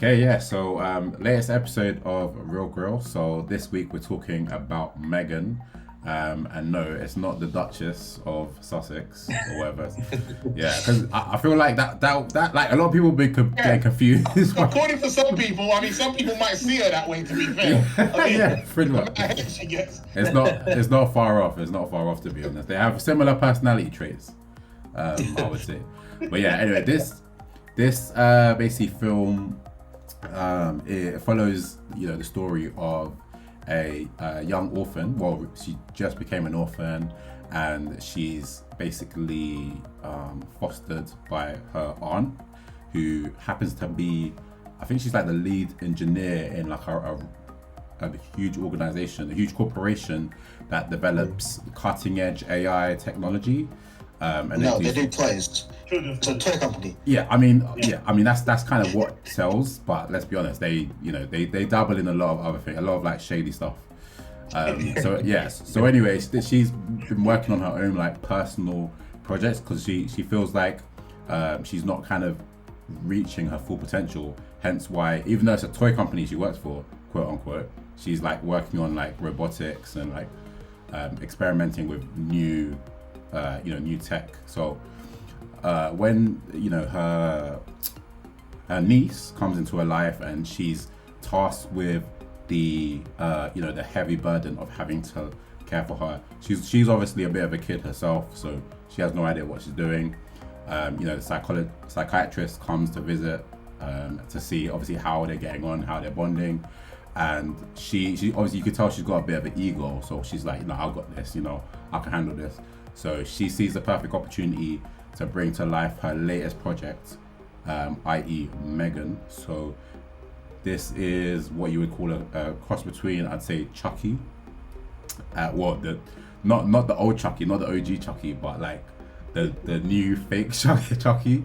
Okay, yeah. So, latest episode of Real Grill. So this week we're talking about Megan, and no, it's not the Duchess of Sussex or whatever. Yeah, because I feel like that like a lot of people be Yeah. getting confused. According to some people, I mean, some people might see her that way. To be fair, I mean, Yeah, pretty the much. amount of hate she gets. It's not far off. It's not far off, to be honest. They have similar personality traits, I would say. But yeah, anyway, this basically film, it follows the story of a young orphan. Well, she just became an orphan, and she's basically fostered by her aunt, who happens to be, I think she's like the lead engineer in like a huge organization, a huge corporation that develops cutting edge AI technology. And No, they do toys. Children's It's a toy company. I mean that's kind of what sells. But let's be honest, they dabble in a lot of other things, a lot of like shady stuff. So yes. So anyway, she's been working on her own like personal projects because she feels like she's not kind of reaching her full potential. Hence why, even though it's a toy company she works for, quote unquote, she's like working on like robotics and like experimenting with new new tech. So when her niece comes into her life and she's tasked with the the heavy burden of having to care for her. She's obviously a bit of a kid herself, so she has no idea what she's doing. The psychiatrist comes to visit to see obviously how they're getting on, how they're bonding, and she obviously, you could tell she's got a bit of an ego, so she's like, I've got this, I can handle this. So she sees the perfect opportunity to bring to life her latest project, i.e. Megan. So this is what you would call a cross between, I'd say, Chucky. Not the old Chucky, not the OG Chucky, but like the new fake Chucky,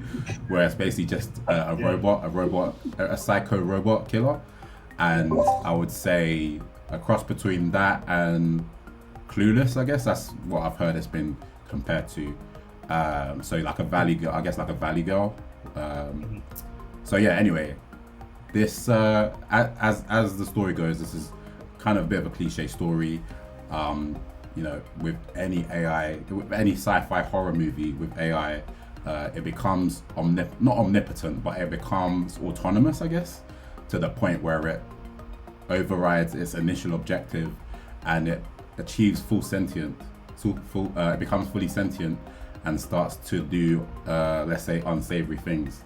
where it's basically just a psycho robot killer. And I would say a cross between that and Clueless, I guess that's what I've heard it's been compared to. So like a Valley Girl, I guess, like a Valley Girl. So yeah, anyway, this as the story goes, this is kind of a bit of a cliche story. With any AI, with any sci-fi horror movie with AI, it becomes not omnipotent, but it becomes autonomous, I guess, to the point where it overrides its initial objective and it achieves full sentience. It becomes fully sentient and starts to do, let's say, unsavory things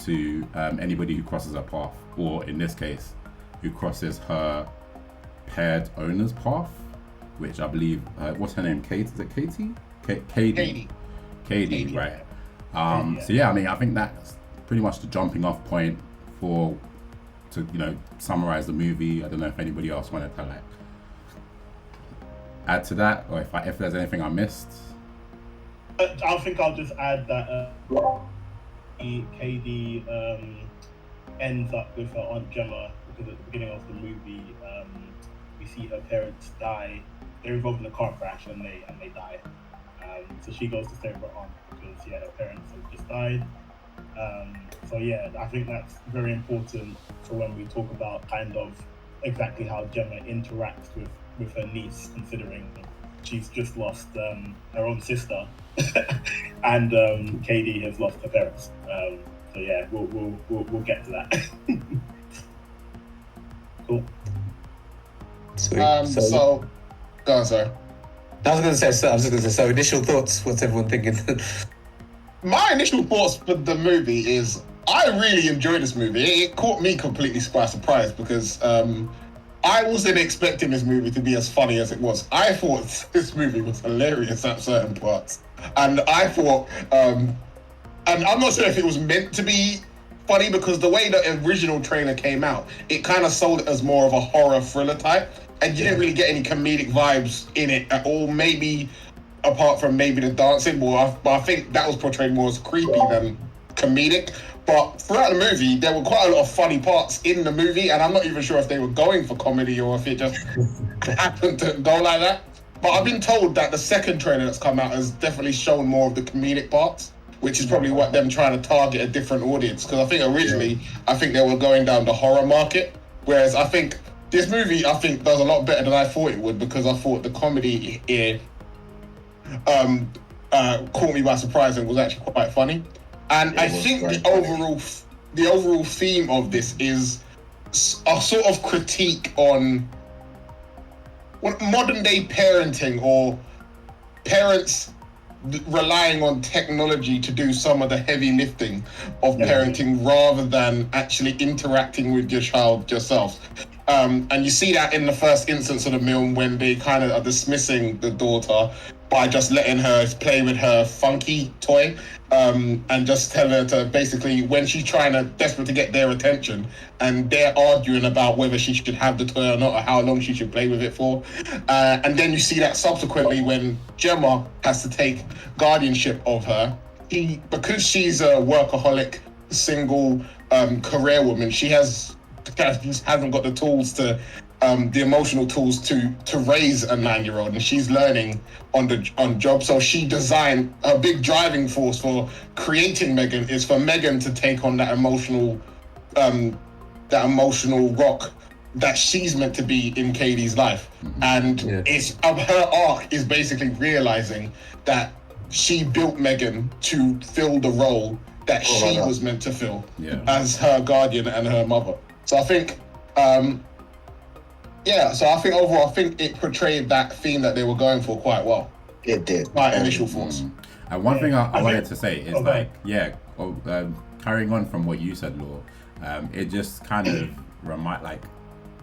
to anybody who crosses her path, or in this case, who crosses her paired owner's path, which I believe, what's her name? Kate? Is it Katie? Katie, right? So yeah, I mean, I think that's pretty much the jumping off point to summarize the movie. I don't know if anybody else wanted to like add to that, or if there's anything I missed. I think I'll just add that KD ends up with her Aunt Gemma, because at the beginning of the movie, we see her parents die. They're involved in a car crash and they die. So she goes to stay with her aunt because her parents have just died. So yeah, I think that's very important for when we talk about kind of exactly how Gemma interacts with her niece, considering she's just lost her own sister and KD has lost her parents. So yeah, we'll get to that. Cool. Sweet. So go on, sir. I was just going to say, so initial thoughts, what's everyone thinking? My initial thoughts for the movie is I really enjoyed this movie. It caught me completely by surprise because I wasn't expecting this movie to be as funny as it was. I thought this movie was hilarious at certain parts. And I thought, and I'm not sure if it was meant to be funny, because the way the original trailer came out, it kind of sold it as more of a horror thriller type. And you didn't really get any comedic vibes in it at all. Maybe apart from maybe the dancing, but I think that was portrayed more as creepy than comedic. But throughout the movie, there were quite a lot of funny parts in the movie, and I'm not even sure if they were going for comedy or if it just happened to go like that. But I've been told that the second trailer that's come out has definitely shown more of the comedic parts. which is probably what them trying to target a different audience. Because I think originally, I think they were going down the horror market, whereas I think this movie, does a lot better than I thought it would, because I thought the comedy here caught me by surprise and was actually quite funny. And I think the overall theme of this is a sort of critique on what modern day parenting, or parents relying on technology to do some of the heavy lifting of parenting rather than actually interacting with your child yourself. And you see that in the first instance of the film when they kind of are dismissing the daughter by just letting her play with her funky toy, and just tell her to basically, when she's desperate to get their attention, and they're arguing about whether she should have the toy or not, or how long she should play with it for. And then you see that subsequently when Gemma has to take guardianship of her, because she's a workaholic, single, career woman, she just hasn't got the tools the emotional tools to raise a 9-year-old, and she's learning on job. So she designed a big driving force for creating M3GAN is for M3GAN to take on that emotional rock that she's meant to be in Katie's life. And it's her arc is basically realizing that she built M3GAN to fill the role that she was meant to fill as her guardian and her mother. So I think overall, I think it portrayed that theme that they were going for quite well. It did. My initial thoughts. And one thing I wanted to say is carrying on from what you said, Law, it just kind of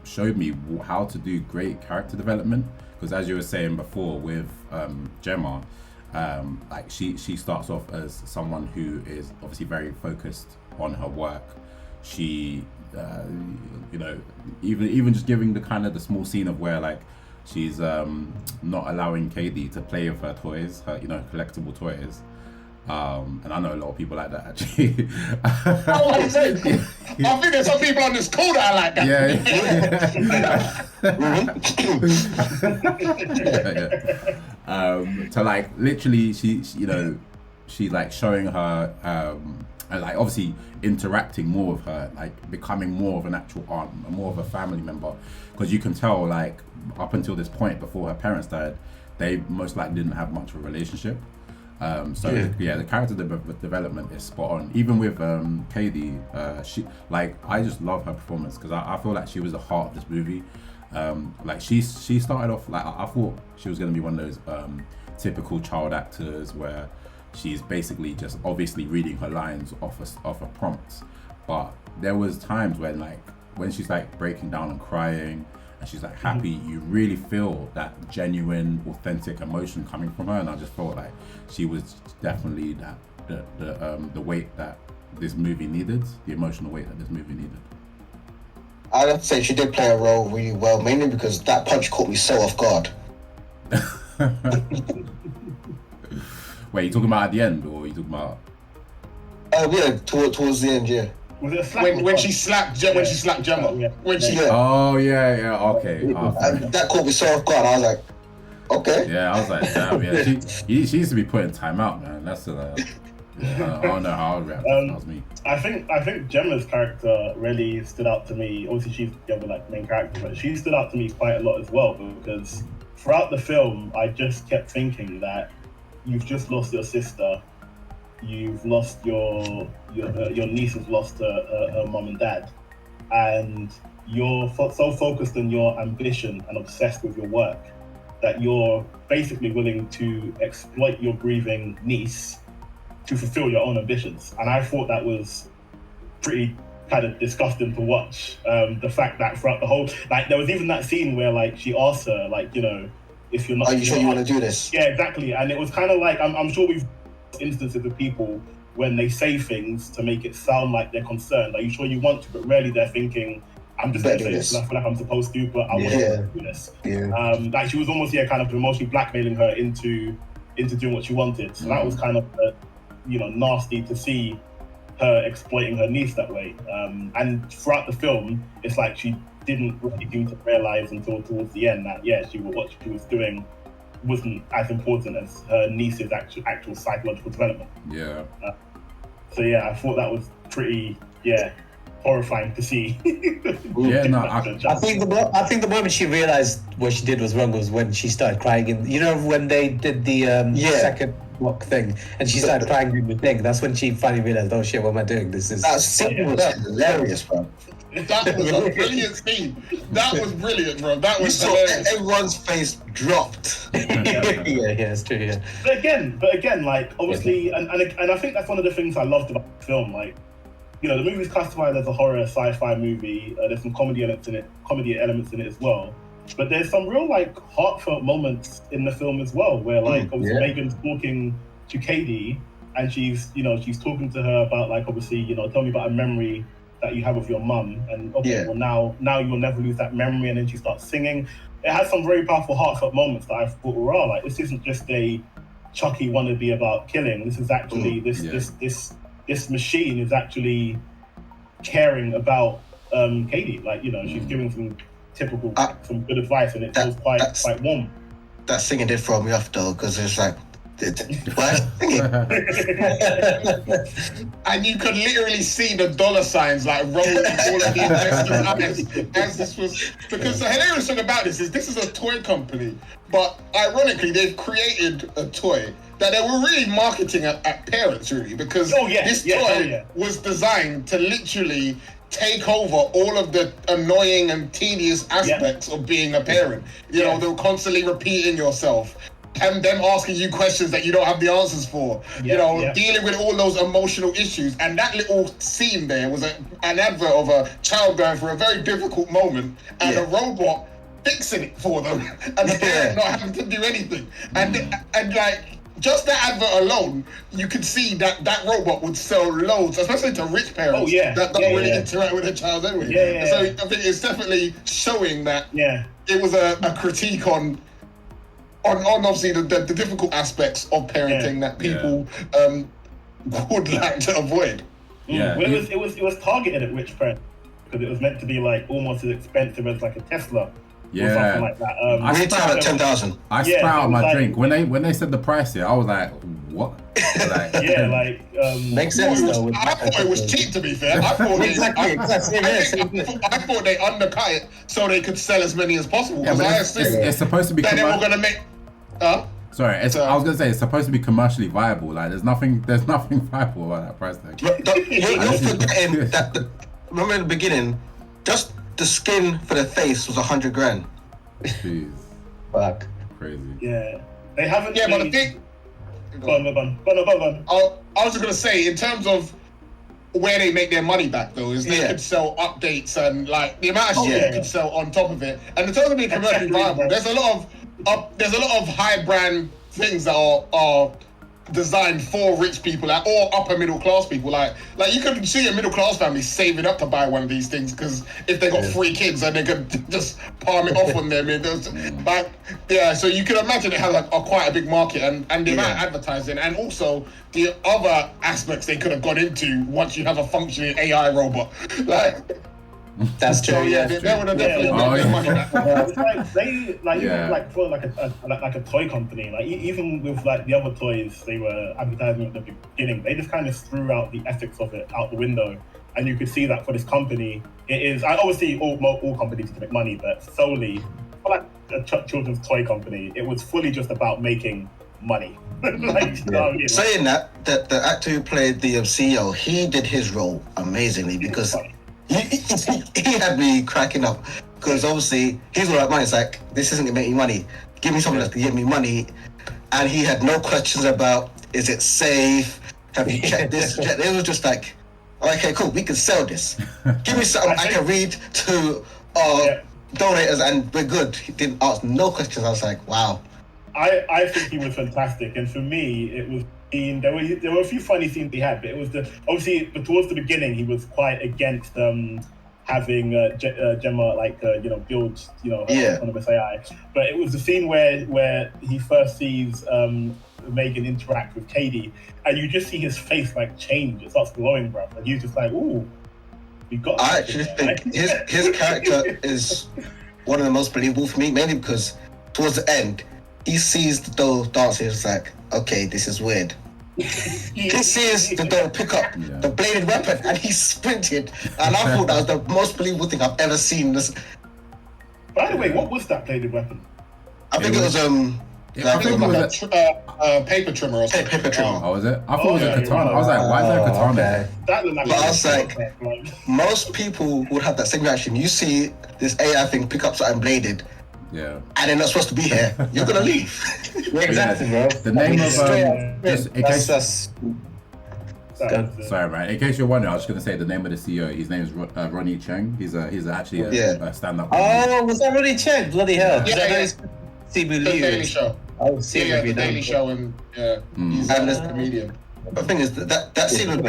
showed me how to do great character development. Because as you were saying before with Gemma, she starts off as someone who is obviously very focused on her work. She even just giving the small scene of where she's not allowing Katie to play with her toys, her collectible toys, and I know a lot of people like that actually. I think there's some people on this call that are like that. To literally, she's showing her. And obviously interacting more with her, becoming more of an actual aunt, more of a family member, because you can tell up until this point before her parents died, they most likely didn't have much of a relationship. The character development is spot on. Even with Katie, I just love her performance, because I feel like she was the heart of this movie. She started off I thought she was going to be one of those typical child actors where she's basically just obviously reading her lines off a prompt, but there was times when she's breaking down and crying and she's happy, you really feel that genuine, authentic emotion coming from her, and I just felt like she was definitely the weight that this movie needed, the emotional weight that this movie needed. I'd have to say she did play a role really well, mainly because that punch caught me so off guard. Wait, you talking about at the end, or are you talking about? Towards the end, yeah. Was it a slap when she slapped Gemma? When she Oh yeah, okay. That caught me so off guard. I was like, okay. Yeah, I was like, damn, yeah. She used to be put in timeout, man. That's I don't know how I would react. That was me. I think Gemma's character really stood out to me. Obviously, she's the other main character, but she stood out to me quite a lot as well, because throughout the film, I just kept thinking that you've just lost your sister, you've lost your niece has lost her mom and dad, and you're so focused on your ambition and obsessed with your work that you're basically willing to exploit your grieving niece to fulfill your own ambitions. And I thought that was pretty kind of disgusting to watch. The fact that throughout the whole, there was even that scene where she asked her, if you're not, are you sure you want to do this? Yeah, exactly. And it was kind of I'm sure we've instances of people when they say things to make it sound like they're concerned. Are you sure you want to? But really they're thinking, I'm just going to say this and I feel like I'm supposed to, but I want to do this. Yeah. She was almost kind of emotionally blackmailing her into doing what she wanted. So that was kind of nasty to see her exploiting her niece that way. And throughout the film, it's she didn't really seem to realize until towards the end that what she was doing wasn't as important as her niece's actual psychological development. Yeah. So yeah, I thought that was pretty horrifying to see. Yeah, no, I think the moment she realized what she did was wrong was when she started crying. When they did the second block thing, and she started crying in the thing. That's when she finally realized, oh shit, what am I doing? This is That scene was hilarious, bro. That was a brilliant scene. That was brilliant, bro. That You was saw hilarious. everyone's face dropped. yeah, it's true. Yeah. But again, like obviously, and I think that's one of the things I loved about the film. Like, the movie's classified as a horror sci-fi movie. There's some comedy elements in it as well. But there's some real like heartfelt moments in the film as well, where like obviously Megan's talking to Katie, and she's talking to her about like obviously tell me about a memory that you have of your mum, and well now you'll never lose that memory, and then she starts singing. It has some very powerful heartfelt moments that I thought were like, this isn't just a Chucky wannabe about killing. This is actually this machine is actually caring about Katie. Like she's giving some typical some good advice, and it feels quite warm. That singing did throw me off though, because it's like, what? And you could literally see the dollar signs like rolling all of the investors' eyes as this was. Because the hilarious thing about this is a toy company, but ironically they've created a toy that they were really marketing at parents, really, because this toy was designed to literally take over all of the annoying and tedious aspects of being a parent. They were constantly repeating yourself, and them asking you questions that you don't have the answers for. Dealing with all those emotional issues. And that little scene there was an advert of a child going through a very difficult moment, and a robot fixing it for them, and the parent not having to do anything. And like, just that advert alone, you could see that robot would sell loads, especially to rich parents that don't really interact with their child anyway. So I think it's definitely showing that it was a critique on obviously the difficult aspects of parenting that people would like to avoid. Well, it was targeted at rich parents because it was meant to be like almost as expensive as like a Tesla. Or something like that. Retail at 10,000. I spat out my drink when they said the price here. I was like, what? Makes sense though. I thought it was cheap, to be fair. I thought I thought they undercut it so they could sell as many as possible. Because I assumed it's supposed to be that they were gonna make. Sorry, I was gonna say it's supposed to be commercially viable. Like, there's nothing viable about that price tag. You're forgetting that. Remember in the beginning, just the skin for the face was $100,000. Jeez. Fuck. Crazy. Yeah. They haven't. Yeah, but the thing. Go on. I was just gonna say, in terms of where they make their money back, though, is they could sell updates and like the amount of shit you could sell on top of it. And in terms of being commercially viable, there's a lot of high brand things that are designed for rich people or upper middle class people. Like you could see a middle class family saving up to buy one of these things because if they got 3 kids and they could just palm it off on them. So you can imagine it has quite a big market and the amount of advertising and also the other aspects they could have gone into once you have a functioning AI robot. That's true. So they would have definitely made their money back. Even for like a toy company, like even with like the other toys they were advertising at the beginning, they just kind of threw out the ethics of it out the window, and you could see that for this company, it is obviously all companies to make money, but solely for like a children's toy company, it was fully just about making money. Saying that the actor who played the CEO, he did his role amazingly because. He had me cracking up because obviously he's all right money. It's like, this isn't gonna make me money. Give me something that's gonna give me money. And he had no questions about, is it safe? Have you checked this? It was just like, okay, cool, we can sell this. Give me something I can read to donators and we're good. He didn't ask no questions. I was like, wow. I think he was fantastic, and for me, it was. There were a few funny scenes he had, but it was obviously towards the beginning he was quite against having Gemma build autonomous AI. But it was the scene where he first sees Megan interact with Katie, and you just see his face like change. It starts glowing, bro, and you're just like, ooh, we got. I actually think his character is one of the most believable for me, mainly because towards the end he sees the doll dancing. It's like, okay, this is weird. He sees the doll pick up the bladed weapon and he sprinted. And I thought that was the most believable thing I've ever seen. By the way, what was that bladed weapon? I think it was I think it was a paper trimmer or something. Paper trimmer. Oh, was it? I thought it was a katana. I was like, why is there a katana? Okay. That looked like But I was like, most people would have that same reaction. You see this AI thing pick up something bladed, Yeah. and they're not supposed to be here. You're gonna leave. Exactly, bro. The name of just in case. That's Sorry, man. In case you're wondering, I was just gonna say the name of the CEO. His name is Ronnie Cheng. He's actually a stand-up. Oh, was that Ronnie Cheng? Bloody hell! Yeah. Simu The Liu. Daily Show. Oh, Yeah, Simu the Daily Show, and he's a comedian. The thing is that scene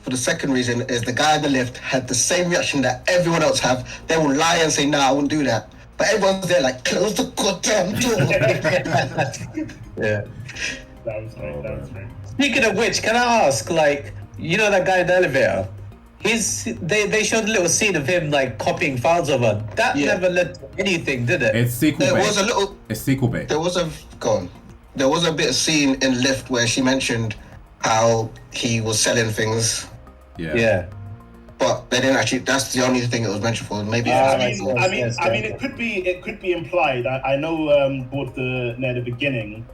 for the second reason is the guy in the lift had the same reaction that everyone else have. They will lie and say, "Nah, I wouldn't do that." But everyone's there like, "Close the goddamn door." Yeah. That was great. Speaking of which, can I ask, like, you know that guy in the elevator? They showed a little scene of him like copying files over. That never led to anything, did it? It's sequel There based. was a little. It's sequel based. There was a bit of scene in Lift where she mentioned how he was selling things, Yeah. but they didn't actually. That's the only thing it was mentioned for. Maybe. I mean, it could be implied. I know towards near the beginning,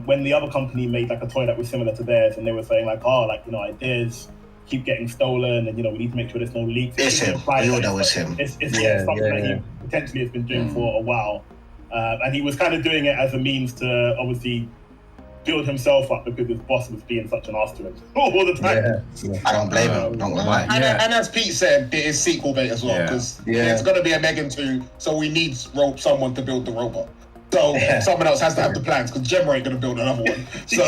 when the other company made like a toy that was similar to theirs, and they were saying like, ideas keep getting stolen, and we need to make sure there's no leaks. It's him. We all know it's him. It's something that he potentially has been doing for a while, and he was kind of doing it as a means to obviously build himself up because his boss was being such an ass to him all the time. Yeah. I don't blame him. Don't lie. And as Pete said, it is sequel bait as well, because there's going to be a M3GAN 2, so we need someone to build the robot. So someone else has to have the plans, because Gemma ain't going to build another one. So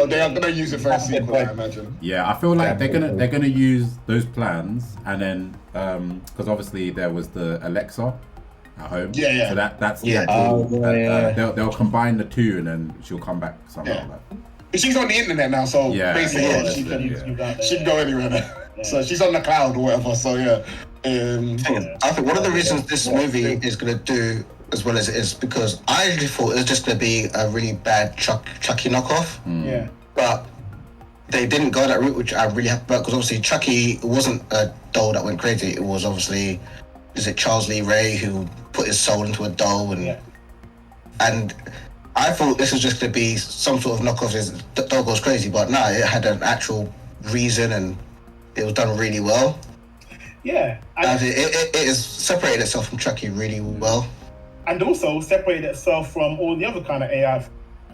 they are going to use it for a sequel, I imagine. Yeah, I feel like they're gonna use those plans, and then because obviously there was the Alexa at home. Yeah. So that's they'll combine the two, and then she'll come back somehow. Yeah. But she's on the internet now, so basically she can go anywhere now. So she's on the cloud or whatever. So I think one of the reasons this movie is going to do as well as it is because I actually thought it was just going to be a really bad Chucky knockoff. Yeah. But they didn't go that route, which I really have. Because obviously Chucky wasn't a doll that went crazy. It was obviously, is it Charles Lee Ray who put his soul into a doll and I thought this was just going to be some sort of knockoff. The doll goes crazy, but no, it had an actual reason and it was done really well. Yeah, it has separated itself from Chucky really well, and also separated itself from all the other kind of AI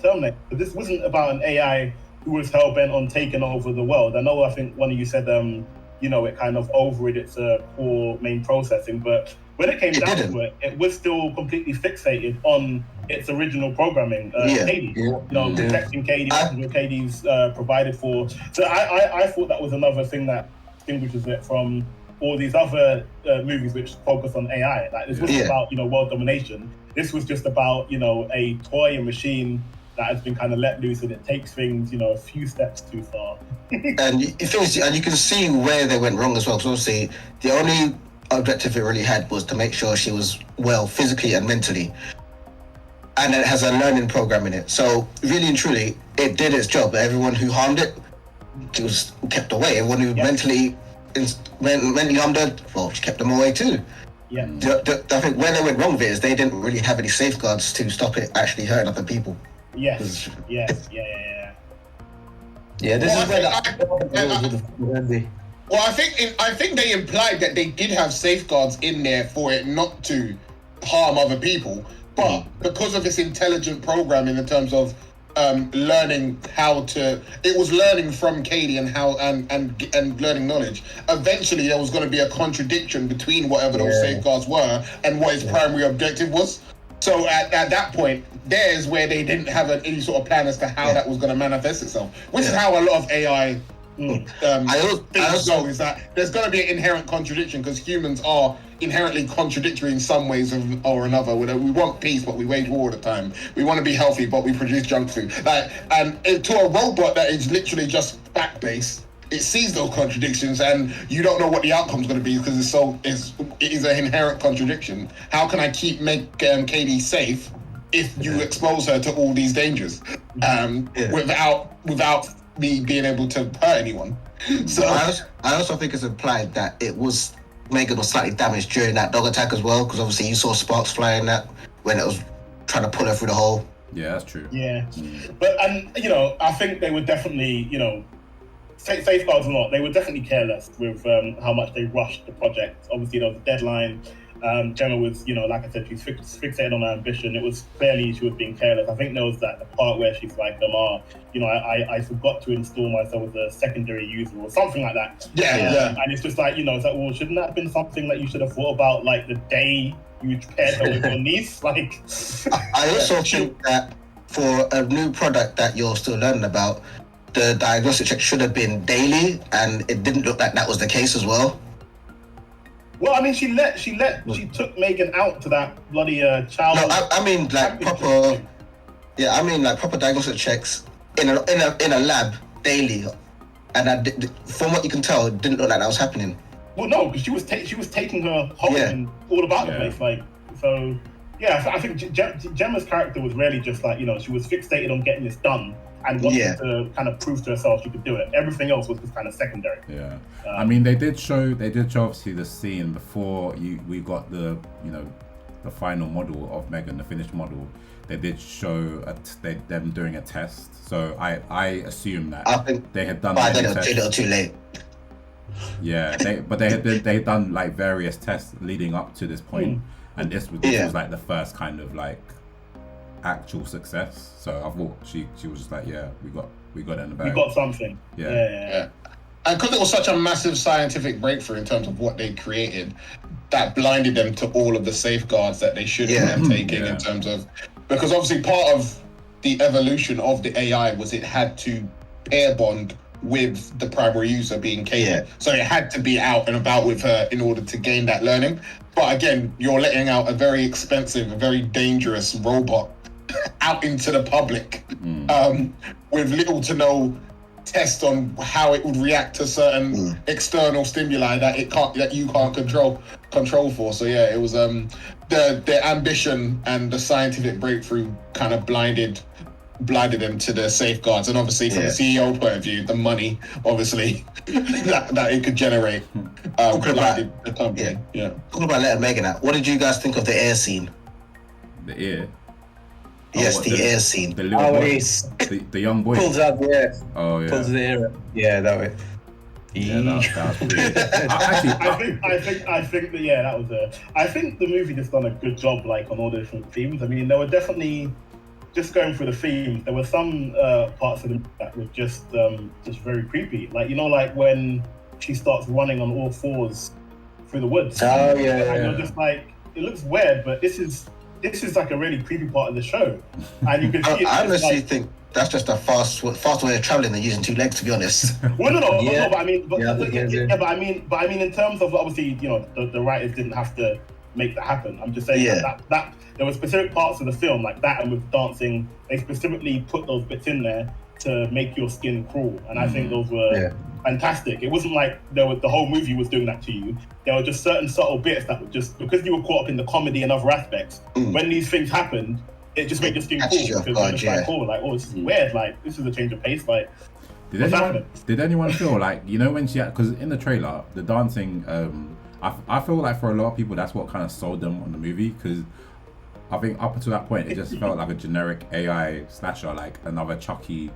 Terminator. This wasn't about an AI who was hell bent on taking over the world. I think one of you said, it kind of overrid its core main processing, but when it came down to it, it was still completely fixated on its original programming. Katie, protecting Katie, what Katie's provided for. So I thought that was another thing that distinguishes it from all these other movies which focus on AI. Like this wasn't about world domination. This was just about a toy and machine that has been kind of let loose, and it takes things a few steps too far. and you can see where they went wrong as well. Because obviously the only objective it really had was to make sure she was well physically and mentally, and it has a learning program in it. So really and truly, it did its job. Everyone who harmed it was kept away. Everyone who mentally harmed her, well, she kept them away too. Yeah. I think where they went wrong with it is they didn't really have any safeguards to stop it actually hurting other people. Yes. Yeah. Yeah, this is where Well, I think they implied that they did have safeguards in there for it not to harm other people, but because of its intelligent programming in terms of learning how to, it was learning from Katie and how and learning knowledge. Eventually, there was going to be a contradiction between whatever those safeguards were and what its primary objective was. So at that point, there's where they didn't have any sort of plan as to how that was going to manifest itself, which is how a lot of AI things go, is that there's going to be an inherent contradiction because humans are inherently contradictory in some ways or another. We want peace, but we wage war all the time. We want to be healthy, but we produce junk food. And to a robot that is literally just fact-based, it sees those contradictions, and you don't know what the outcome's going to be because it is an inherent contradiction. How can I make Katie safe if you expose her to all these dangers without me being able to hurt anyone? So I also think it's implied that M3GAN was slightly damaged during that dog attack as well, because obviously you saw sparks flying that when it was trying to pull her through the hole. Yeah, that's true. Yeah, but I think they were definitely, safeguards or not, they were definitely careless with how much they rushed the project. Obviously, there was a deadline. Gemma was, like I said, she's fixated on her ambition. It was clearly she was being careless. I think there was the part where she's like, I forgot to install myself as a secondary user or something like that. Yeah. And it's just like, it's like, well, shouldn't that have been something that you should have thought about, like the day you paired her with your niece? Like, I also think that for a new product that you're still learning about, the diagnostic check should have been daily, and it didn't look like that was the case as well. Well, I mean, she took M3GAN out to that bloody child. No, I mean like proper. Yeah, I mean like proper diagnostic checks in a lab daily, and from what you can tell, it didn't look like that was happening. Well, no, because she was taking her home and all about the place, like so. Yeah, I think Gemma's character was really just like, she was fixated on getting this done and wanted to kind of prove to herself she could do it. Everything else was just kind of secondary. Yeah, I mean, they did show obviously the scene before we got the the final model of M3GAN, the finished model. They did show them doing a test. So I assume that they had done. But then it was a little too late. Yeah, they had done like various tests leading up to this point. And this was like the first kind of like actual success. So I thought she was just like, we got it in the bag. We got something. Yeah. And because it was such a massive scientific breakthrough in terms of what they created, that blinded them to all of the safeguards that they should have taken in terms of, because obviously part of the evolution of the AI was it had to pair bond with the primary user being Katie. So it had to be out and about with her in order to gain that learning. But again, you're letting out a very expensive, a very dangerous robot out into the public with little to no test on how it would react to certain external stimuli that you can't control for. So yeah, it was the ambition and the scientific breakthrough kind of blinded them to the safeguards, and obviously from the CEO point of view, the money obviously that it could generate blinded the company. Talking about letting M3GAN out, what did you guys think of the air scene? The air? Yes, the air scene. The little boy, the young boy pulls out the air. Oh yeah. Pulls the air up. Yeah, that way. Yeah, that was weird. I think that was it. I think the movie just done a good job, like on all the different themes. I mean, there were definitely, just going through the themes, there were some parts of them that were just very creepy. Like, like when she starts running on all fours through the woods. Oh yeah. And you're just like, it looks weird, but this is like a really creepy part of the show. And you can see I honestly think that's just a fast way of traveling than using two legs, to be honest. Well, no, but I mean, but I mean, in terms of obviously, the writers didn't have to make that happen. I'm just saying that there were specific parts of the film like that, and with dancing, they specifically put those bits in there to make your skin crawl, and I think those were fantastic. It wasn't like the whole movie was doing that to you. There were just certain subtle bits that were just, because you were caught up in the comedy and other aspects, when these things happened, it just made your skin cool, because you're just like, this is weird, like this is a change of pace, like did anyone feel like, when she had, because in the trailer the dancing, I feel like for a lot of people that's what kind of sold them on the movie, because I think up until that point it just felt like a generic AI slasher, like another Chucky,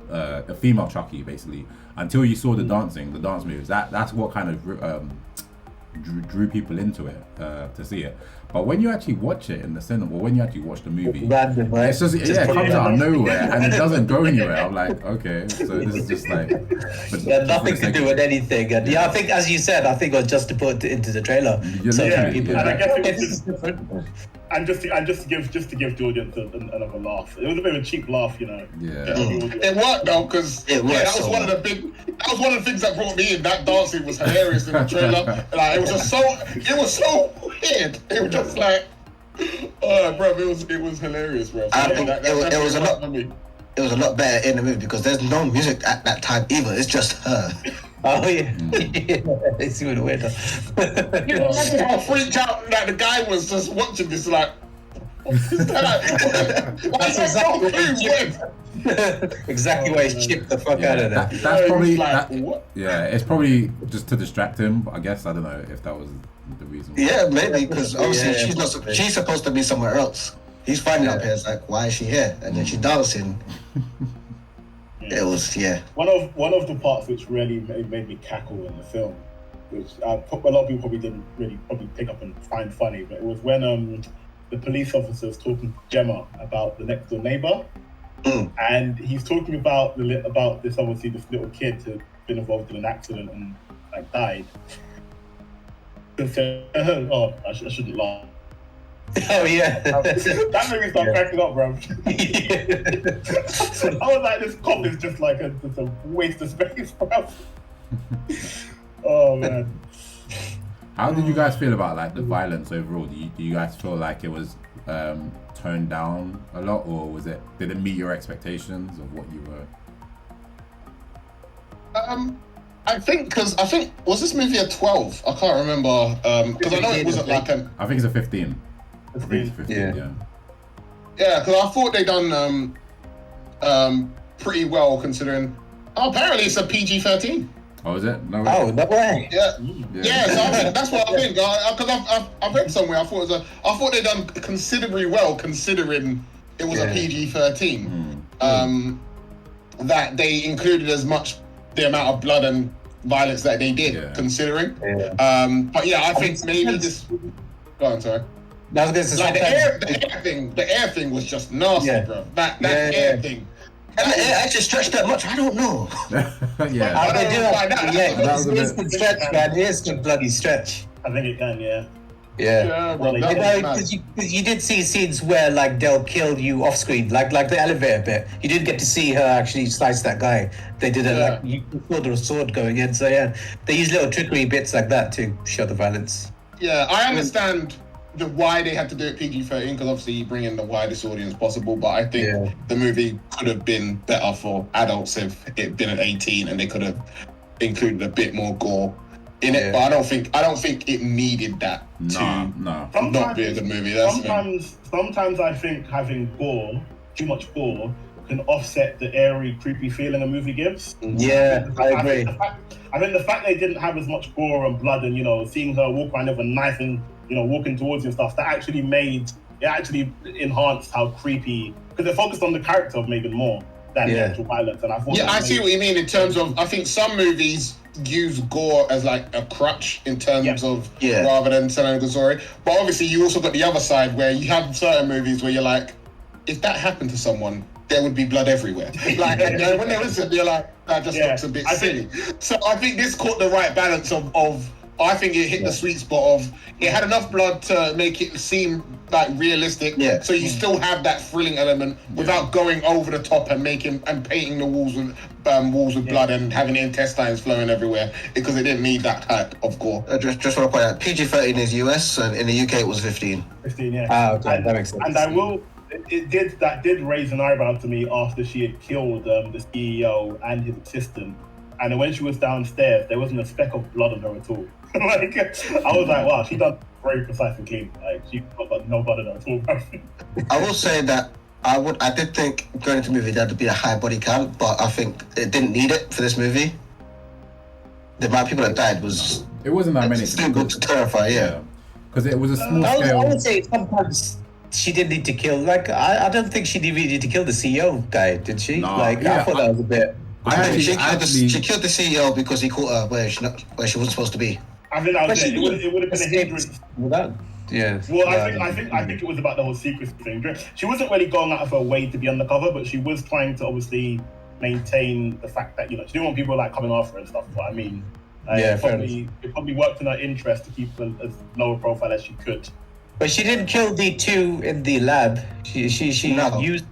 a female Chucky basically, until you saw the dance moves. That's what kind of drew people into it, to see it. But when you actually watch it in the cinema, or when you actually watch the movie, random, right? It's just it comes out of nowhere and it doesn't go anywhere. I'm like, okay, so this is just like, nothing to do with anything. And I think, as you said, it was just to put it into the trailer. And I guess it was just different. And just to give the audience another laugh. It was a bit of a cheap laugh, Yeah. It worked though, because that was one of the things that brought me in. That dancing was hilarious in the trailer. Like it was so weird. It was just like, bro, it was hilarious, bro. I think it was a lot. it was a lot better in the movie because there's no music at that time either. It's just her. Oh yeah, it's even weirder. You know, imagine how freaked out that the guy was just watching this, like, what's that? That's exactly why he chipped the fuck out of that. That's probably like, what? Yeah, it's probably just to distract him. But I guess I don't know if that was the reason. Yeah, maybe because obviously she's supposed to be somewhere else. He's finding up here. It's like, why is she here? And then she's dancing. It was One of the parts which really made me cackle in the film, which a lot of people probably didn't really probably pick up and find funny, but it was when the police officer was talking to Gemma about the next door neighbor, and he's talking about this obviously this little kid who'd been involved in an accident and like died. And said, oh, I shouldn't laugh. Oh yeah, that made me start cracking up, bro. I was like, this cop is just like a waste of space, bro. Oh man. How did you guys feel about like the violence overall? Do you guys feel like it was toned down a lot, or did it meet your expectations of what you were? I think was this movie a 12? I can't remember because I know it wasn't like an. I think it's a 15. I think it's 15. Yeah. Yeah, because I thought they done pretty well considering. Oh, apparently it's a PG-13. Oh, is it? No. Oh, no way. Yeah. So I think that's what I think. Because I've read somewhere. I thought they done considerably well considering it was a PG-13. That they included as much the amount of blood and violence that they did, considering. But yeah, I think maybe this. Go on, sorry. I was gonna say like the air thing was just nasty, bro. That air thing. And the air actually stretched that much. I don't know. Yeah. How they do it? That was a It's the stretch, man. It's the bloody stretch. I think it can, yeah. Yeah, bro. because you did see scenes where like they'll kill you off screen, like the elevator bit. You didn't get to see her actually slice that guy. They did it like you saw the sword going in. So yeah, they use little trickery bits like that to show the violence. Yeah, I understand why they had to do it PG-13 because obviously you bring in the widest audience possible. But I think the movie could have been better for adults if it been at 18 and they could have included a bit more gore in it. But I don't think it needed that to not be a good movie. Sometimes I think having too much gore, can offset the airy, creepy feeling a movie gives. Yeah, I agree. I think the fact they didn't have as much gore and blood and seeing her walk around with a knife and walking towards you and stuff, that actually enhanced how creepy, because it focused on the character of Megan more than the actual violence. And I thought I see what you mean in terms of, I think some movies use gore as like a crutch in terms of rather than telling a good story. But obviously you also got the other side where you have certain movies where you're like, if that happened to someone, there would be blood everywhere. Like when they listen, you're like, that just looks a bit silly. So I think this caught the right balance of I think it hit the sweet spot of it had enough blood to make it seem like realistic. Yeah. So you still have that thrilling element without going over the top and painting the walls with blood and having intestines flowing everywhere because it didn't need that type of gore. Just want to point out, PG-13 is US and in the UK it was 15. 15, yeah. Ah, okay, that makes sense. And that did raise an eyebrow to me after she had killed the CEO and his assistant. And when she was downstairs, there wasn't a speck of blood on her at all. I was like, wow, she done very precise and clean. Like she got no blood on her at all. I will say that I did think going into the movie there had to be a high body count, but I think it didn't need it for this movie. The amount of people that died was it wasn't that many. Still good to terrify, because it was a small scale. I would say sometimes she didn't need to kill. Like I don't think she needed to kill the CEO guy, did she? No, I thought that was a bit. She killed the CEO because he caught her where she wasn't supposed to be. I think that was it. It would have been a hindrance. Yeah. Well, I think it was about the whole secrecy thing. She wasn't really going out of her way to be undercover, but she was trying to obviously maintain the fact that she didn't want people like coming after her and stuff. What I mean, it probably worked in her interest to keep as low a profile as she could. But she didn't kill the two in the lab. She used.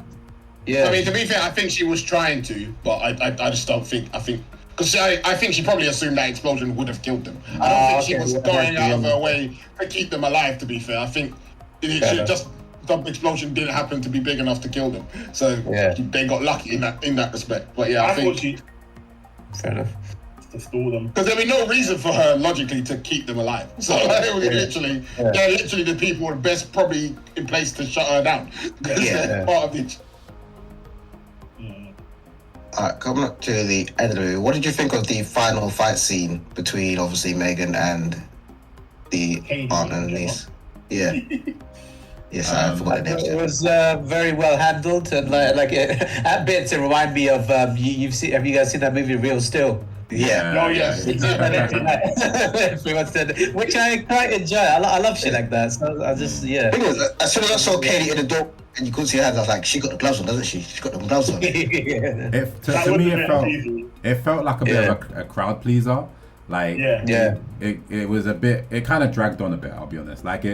Yeah. I mean, to be fair, I think she was trying to, but I just don't think. Because I think she probably assumed that explosion would have killed them. I don't think she was going out of her way to keep them alive, to be fair. I think she just the explosion didn't happen to be big enough to kill them. So they got lucky in that respect. But yeah, I think thought fair enough. to stall them. because there'd be no reason for her logically to keep them alive. So it was literally, they're literally the people best probably in place to shut her down. They're part of it. Alright, coming up to the end of the movie, what did you think of the final fight scene between obviously M3GAN and the partner and niece? Yeah. Yes, I forgot the name. It was very well handled, and like at bits it remind me of have you guys seen that movie Real Still? Yeah. Oh yes. Everyone said, which I quite enjoy. I love shit like that. So I just The thing was, as soon as I saw Katie in the door and you couldn't see her hands, I was like, she got the gloves on, doesn't she? She's got the gloves on. To me, it felt like a bit of a crowd pleaser. Like, it was a bit. It kind of dragged on a bit. I'll be honest. Like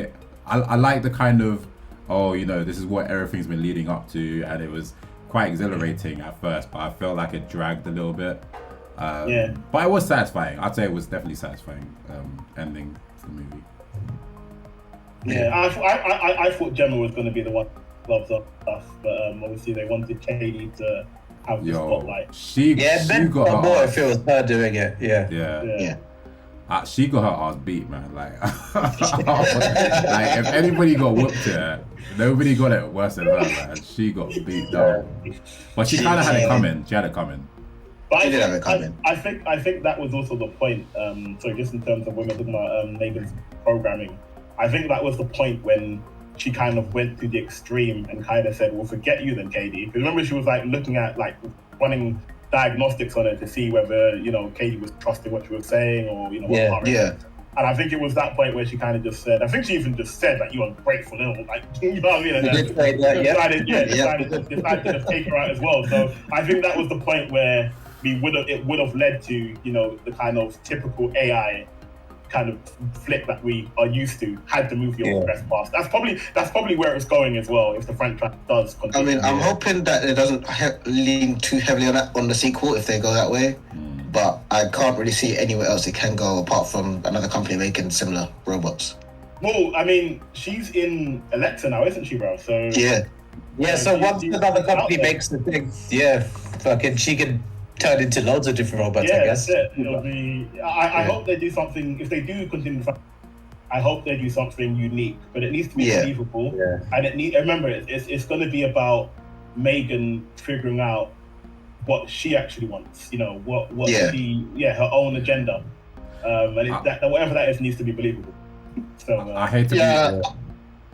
I like the kind of, this is what everything's been leading up to, and it was quite exhilarating at first, but I felt like it dragged a little bit. But it was satisfying. I'd say it was definitely satisfying ending to the movie. I thought Gemma was going to be the one gloves up stuff, but obviously they wanted Katie to have the spotlight. She got her more ass. if it was her doing it. She got her ass beat, man. Like, like if anybody got whooped here, nobody got it worse than her, man. She got beat down. But she kind of had it coming. She had it coming. But I think that was also the point. So just in terms of when we're talking about M3GAN's programming, I think that was the point when she kind of went to the extreme and kind of said, "Well, forget you then, Katie." Because remember, she was like looking at running diagnostics on it to see whether Katie was trusting what she was saying or And I think it was that point where she kind of just said, I think she even just said, like, "You ungrateful little," like, you know what I mean? And decided to just take her out as well. So I think that was the point where it would have led to, the kind of typical AI kind of flip that we are used to had the movie progressed past. That's probably where it's going as well if the franchise does continue. I mean, I'm hoping that it doesn't lean too heavily on the sequel if they go that way. But I can't really see anywhere else it can go apart from another company making similar robots. Well, I mean, she's in Alexa now, isn't she, bro? So so once another company makes the thing, fucking she can turn into loads of different robots, I guess. I hope they do something. If they do continue, I hope they do something unique, but it needs to be believable. And remember, it's going to be about M3GAN figuring out what she actually wants. What she her own agenda. And that whatever that is needs to be believable. So I hate to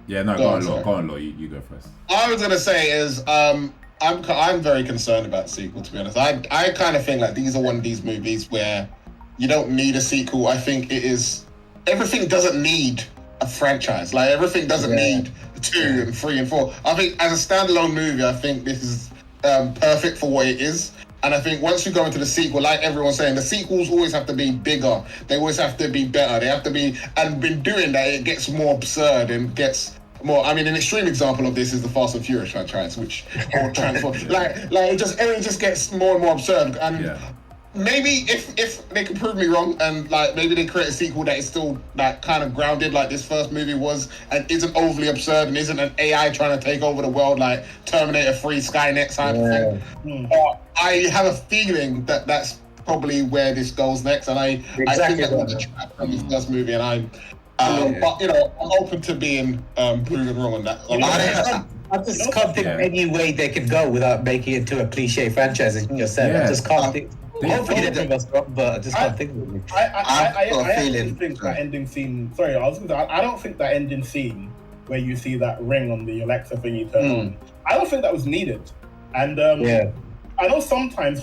be. Go on, Law. You go first. I was gonna say is I'm very concerned about the sequel, to be honest. I kind of think like these are one of these movies where you don't need a sequel. I think everything doesn't need a franchise. Like everything doesn't need 2 and 3 and 4. I think as a standalone movie, I think this is perfect for what it is. And I think once you go into the sequel, like everyone's saying, the sequels always have to be bigger. They always have to be better. They have to be, and in doing that, it gets more absurd and gets more. I mean, an extreme example of this is the Fast and Furious franchise, which transforms. Everything just gets more and more absurd. And maybe if they can prove me wrong, and like maybe they create a sequel that is still like kind of grounded like this first movie was, and isn't overly absurd and isn't an AI trying to take over the world like Terminator 3, Skynet type of thing. I have a feeling that that's probably where this goes next, and I think that was a trap from this first movie, and but I'm open to being proven wrong on that. I just can't think of any way they could go without making it into a cliche franchise, as you just said. I just can't think. Hopefully they bring us wrong, but I just can't think of it. I actually think that ending scene. Sorry, I don't think that ending scene where you see that ring on the Alexa thing you turn on. I don't think that was needed. And I know sometimes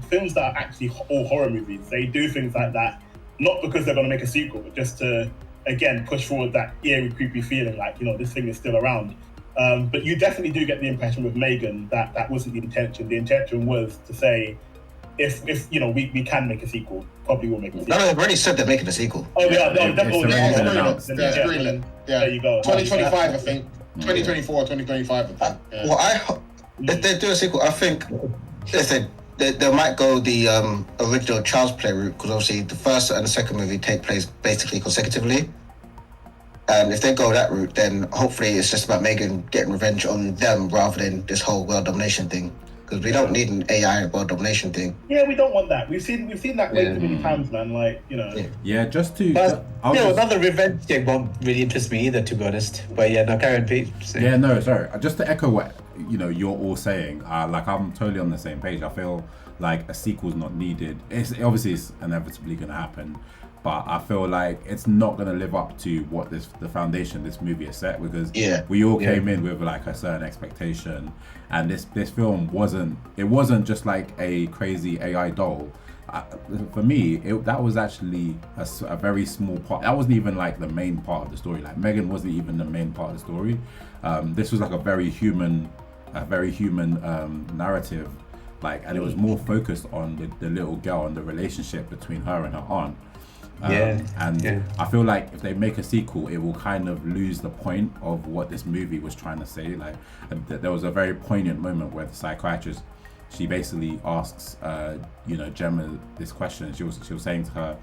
films that are actually all horror movies, they do things like that, not because they're going to make a sequel, but just to again push forward that eerie, creepy feeling, like this thing is still around. But you definitely do get the impression with M3GAN that that wasn't the intention. The intention was to say, if we can make a sequel, probably we'll make a sequel. No, they've already said they're making a sequel. Oh, yeah, definitely. Yeah, There you go. 2025, I think. 2024, 2025, I think. Well, if they do a sequel, I think they might go the original Child's Play route, because obviously the first and the second movie take place basically consecutively. And if they go that route, then hopefully it's just about M3GAN getting revenge on them rather than this whole world domination thing. Because we don't need an AI world domination thing. Yeah, we don't want that. We've seen that way too many times, man. Like, you know. Yeah, just to. But another revenge thing won't really interest me either, to be honest. But yeah, no, Karen, Pete. Yeah, no, sorry. Just to echo what you're all saying. Like, I'm totally on the same page. I feel like a sequel's not needed. It's inevitably going to happen. But I feel like it's not going to live up to what the foundation this movie has set, because we all came in with like a certain expectation, and this film wasn't just like a crazy AI doll. For me, that was actually a very small part. That wasn't even like the main part of the story. Like M3GAN wasn't even the main part of the story. This was like a very human narrative, like, and it was more focused on the little girl and the relationship between her and her aunt. I feel like if they make a sequel, it will kind of lose the point of what this movie was trying to say. Like, there was a very poignant moment where the psychiatrist, she basically asks Gemma this question. She was saying to her,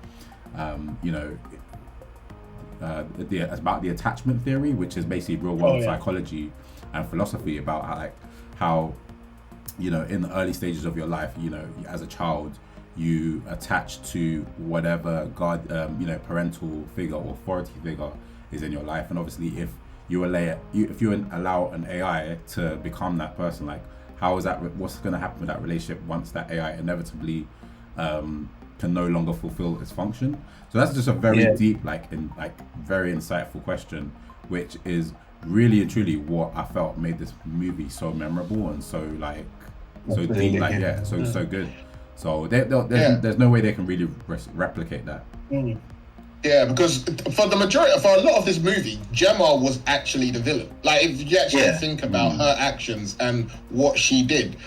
about the attachment theory, which is basically real world psychology and philosophy about how in the early stages of your life, as a child, you attach to whatever parental figure or authority figure is in your life. And obviously if you allow an AI to become that person, like, what's going to happen with that relationship once that AI inevitably can no longer fulfill its function? So that's just a very deep, very insightful question, which is really and truly what I felt made this movie so memorable and so deep, so good. So there's no way they can really replicate that. Yeah, because for a lot of this movie, Gemma was actually the villain. Like, if you actually think about her actions and what she did,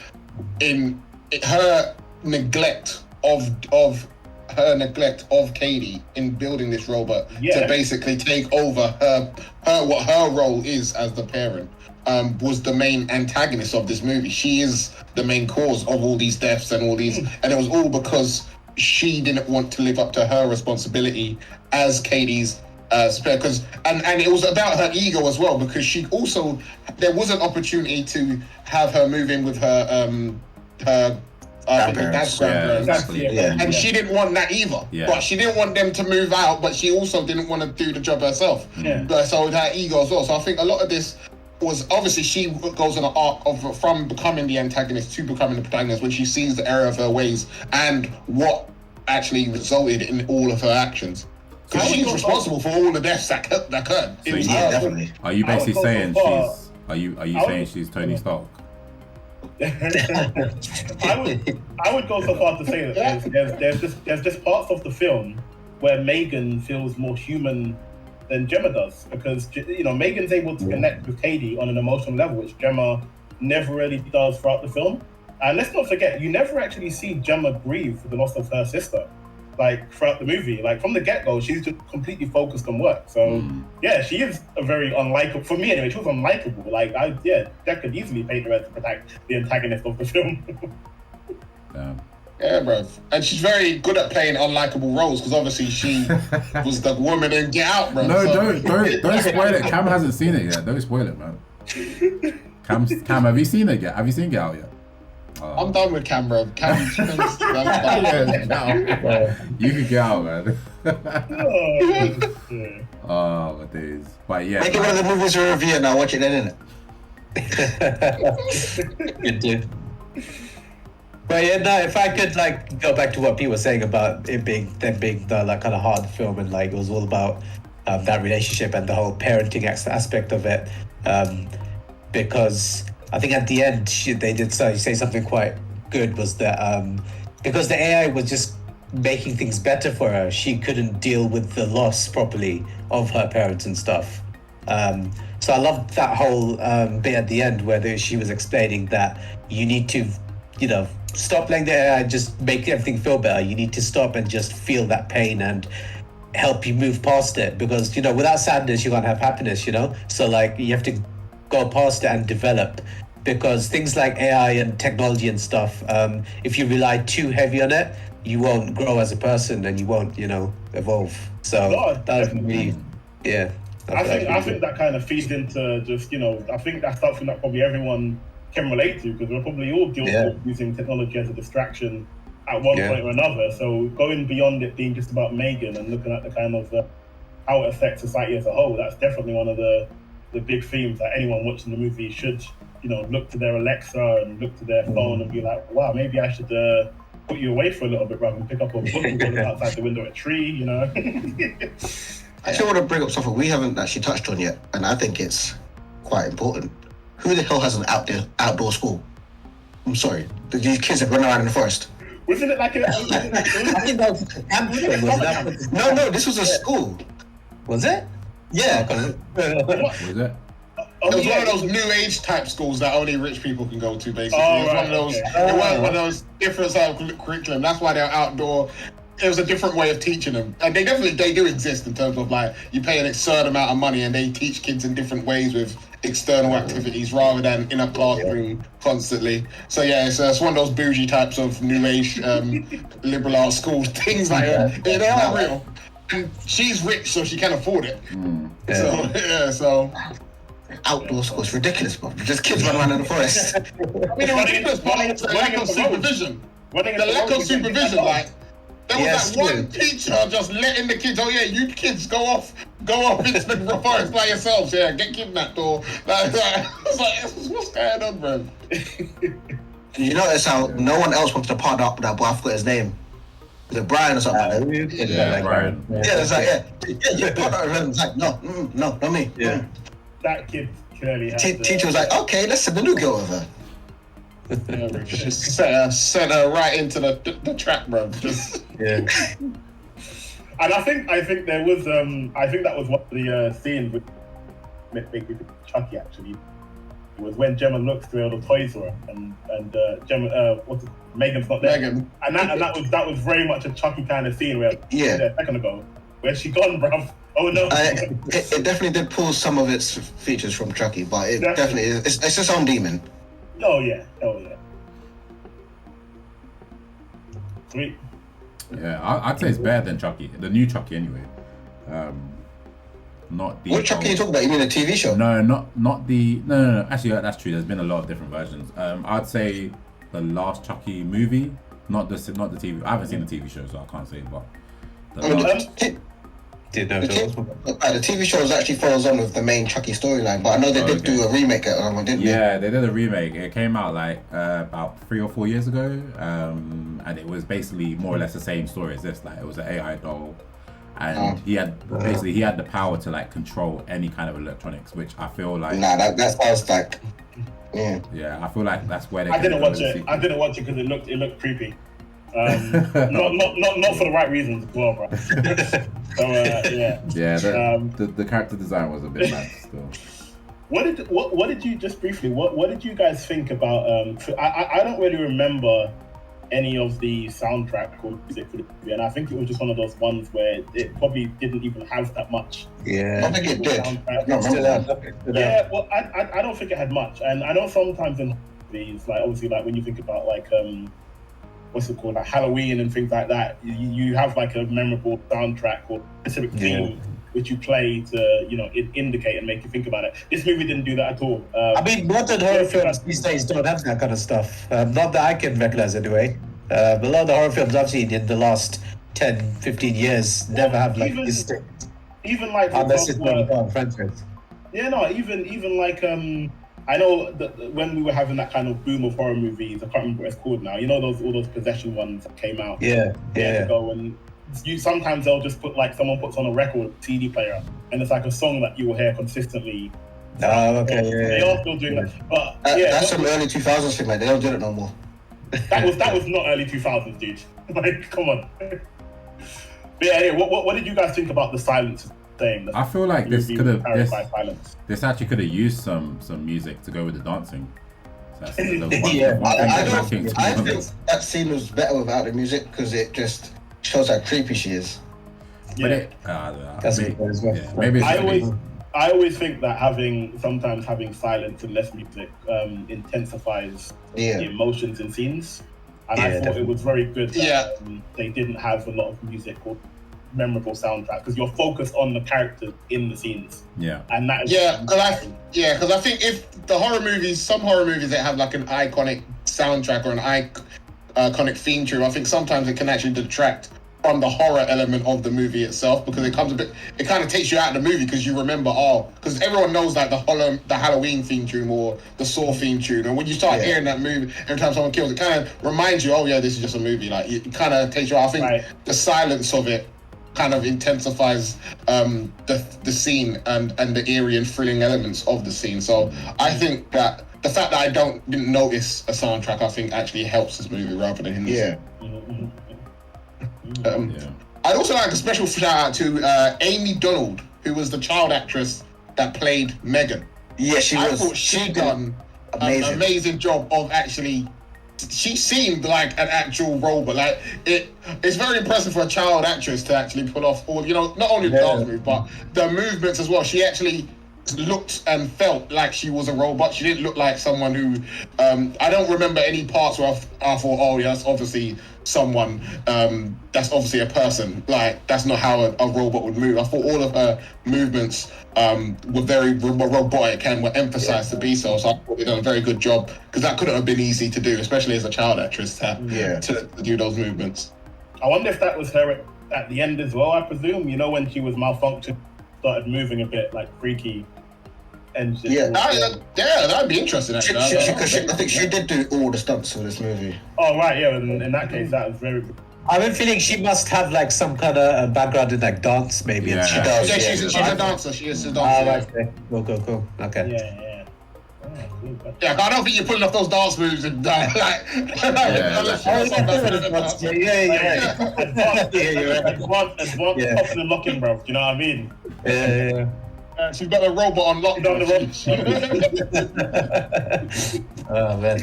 in her neglect of Katie in building this robot to basically take over what her role is as the parent, was the main antagonist of this movie. She is the main cause of all these deaths and all these, and it was all because she didn't want to live up to her responsibility as Katie's spare. And it was about her ego as well, because there was an opportunity to have her move in with her dad's grandparents, and she didn't want that either. But she didn't want them to move out, but she also didn't want to do the job herself. So her ego as well. So I think a lot of this was, obviously she goes on an arc from becoming the antagonist to becoming the protagonist when she sees the error of her ways and what actually resulted in all of her actions. Because she's responsible for all the deaths that occurred. So definitely. Are you basically saying she's Tony Stark? I would go so far to say that there's just parts of the film where M3GAN feels more human than Gemma does, because M3GAN's able to connect with Katie on an emotional level, which Gemma never really does throughout the film. And let's not forget, you never actually see Gemma grieve for the loss of her sister, like, throughout the movie. Like, from the get-go, she's just completely focused on work. So she is a very unlikable, for me anyway. She was unlikable. Like, that could easily paint her as the antagonist of the film. Yeah, bro. And she's very good at playing unlikable roles, because obviously she was the woman in Get Out, bro. No, don't spoil it. Cam hasn't seen it yet. Don't spoil it, man. Cam, have you seen it yet? Have you seen Get Out yet? I'm done with Cam, bro. Cam, you can get out, man. Oh, my days. But yeah. Make it one of the movies you review and I'll watch it then, innit? Good dude. But yeah, no, if I could go back to what Pete was saying about it being the kind of hard film, and it was all about that relationship and the whole parenting aspect of it, because I think at the end they did say something quite good, was that because the AI was just making things better for her, she couldn't deal with the loss properly of her parents and stuff. So I loved that whole bit at the end where she was explaining that you need to, stop letting the AI just make everything feel better. You need to stop and just feel that pain and help you move past it, because without sadness you can't have happiness. So you have to go past it and develop, because things like AI and technology and stuff, if you rely too heavy on it, you won't grow as a person and you won't evolve. So that was really I think that kind of feeds into just, I think that's something that probably everyone can relate to, because we're probably all guilty of using technology as a distraction at one point or another. So going beyond it being just about M3GAN and looking at the kind of how it affects society as a whole, that's definitely one of the big themes that anyone watching the movie should, look to their Alexa and look to their phone and be like, wow, maybe I should put you away for a little bit rather than pick up a book and put it outside the window at a tree, I actually want to bring up something we haven't actually touched on yet, and I think it's quite important. Who the hell has an outdoor school? I'm sorry, these kids that run around in the forest. Wasn't it like a... I think that was No, this was a school. Was it? Yeah. Was it? It was one of those new age type schools that only rich people can go to, basically. It was one of those. It was one of those different style curriculum. That's why they're outdoor. It was a different way of teaching them, and they do exist in terms of like you pay an absurd amount of money and they teach kids in different ways with external activities rather than in a classroom constantly. So yeah, it's one of those bougie types of new age liberal arts schools, things like that. Yeah, they are real. And she's rich, so she can afford it. So outdoor school is ridiculous, bro. Just kids run around in the forest. I mean, the ridiculous part is the lack of supervision. The lack of supervision, like there was that one teacher just letting the kids, you kids go off into the forest by yourselves, get kidnapped or like it's like, what's going on, bro? You notice how no one else wants to partner up with that boy. I forgot his name. Was it Brian or something? Brian. It's like, you partner with him. It's like, no, not me. Yeah. That kid clearly has... Teacher was like, okay, let's send the new girl over. Just sent her right into the trap, bro. Just And I think there was I think that was one of the scenes with Chucky actually. It was when Gemma looks through all the toys for her and Gemma M3GAN's not there. M3GAN. And that was very much a Chucky kind of scene where a second ago. Where's she gone, bruv? Oh no. It definitely did pull some of its features from Chucky, but it definitely is, it's its own demon. Oh yeah. Sweet. Yeah, I'd say it's better than Chucky, the new Chucky anyway. Not the. What Chucky are you talking about? You mean the TV show? No, not the. No. Actually, that's true. There's been a lot of different versions. I'd say the last Chucky movie, not the TV. I haven't seen the TV show, so I can't say. But the TV show actually follows on with the main Chucky storyline, but I know they did do a remake, didn't they? Yeah, they did a remake. It came out like about 3 or 4 years ago, and it was basically more or less the same story as this. Like it was an AI doll, and he had the power to like control any kind of electronics, which I feel like. Nah, that sounds like. Yeah, I feel like that's where they. I didn't watch it because it looked creepy. Not for the right reasons as well, bro. So the character design was a bit mad still. What did you just briefly? What did you guys think about? I don't really remember any of the soundtrack or music for the movie, and I think it was just one of those ones where it probably didn't even have that much. Yeah, I think it did. Well, I don't think it had much, and I know sometimes in these, like obviously, like when you think about like what's it called, like Halloween and things like that, you have like a memorable soundtrack or specific theme which you play to indicate and make you think about it. This movie didn't do that at all. I mean, modern horror films these days don't have that kind of stuff. Not that I can recognize anyway. A lot of the horror films I've seen in the last 10, 15 years never have like this. Even like unless it's one of our franchise. Yeah, no, even like I know that when we were having that kind of boom of horror movies, I can't remember what it's called now. You know all those possession ones that came out years ago, and sometimes they'll just put like someone puts on a record CD player, and it's like a song that you will hear consistently. Oh, okay, They are still doing that, but that's some early 2000s thing. Like they don't do it no more. That was not early 2000s, dude. Like, come on. But yeah, what did you guys think about the silence? I feel like this actually could have used some music to go with the dancing. So I think that scene was better without the music because it just shows how creepy she is. Maybe I always think that sometimes having silence and less music intensifies the emotions in scenes, and I thought it was very good that they didn't have a lot of music or memorable soundtrack because you're focused on the characters in the scenes. Yeah. And that is because I think if the horror movies, some horror movies that have like an iconic soundtrack or an iconic theme tune, I think sometimes it can actually detract from the horror element of the movie itself because it kind of takes you out of the movie because you remember, because everyone knows like the Halloween theme tune or the Saw theme tune, and when you start hearing that movie every time someone kills, it kind of reminds you, oh yeah, this is just a movie. Like it kind of takes you out. I think the silence of it kind of intensifies the scene and the eerie and thrilling elements of the scene. So I think that the fact that I didn't notice a soundtrack, I think actually helps this movie rather than hinders. I'd also like a special shout out to Amy Donald, who was the child actress that played M3GAN. Yeah, I thought she done an amazing job of actually. She seemed like an actual robot. Like it's very impressive for a child actress to actually pull off all. Not only the dance moves, but the movements as well. She actually looked and felt like she was a robot. She didn't look like someone who. I don't remember any parts where I thought, oh yeah, that's obviously someone. That's obviously a person. Like that's not how a robot would move. I thought all of her movements were very robotic and were emphasized to be so. So I thought they done a very good job because that couldn't have been easy to do, especially as a child actress to do those movements. I wonder if that was her at the end as well. I presume when she was malfunctioned, started moving a bit like freaky. And that'd be interesting. Actually, I think she did do all the stunts for this movie. Oh right, yeah. In that case, that was very. I have a feeling she must have like some kind of background in like dance, maybe. Yeah. And she does. Yeah, she's a dancer. She is a dancer. Cool. Okay. Yeah. Yeah, I don't think you're pulling off those dance moves and Advanced popping and locking, bro. You know what I mean? Yeah. She's got a robot on lock. Oh man.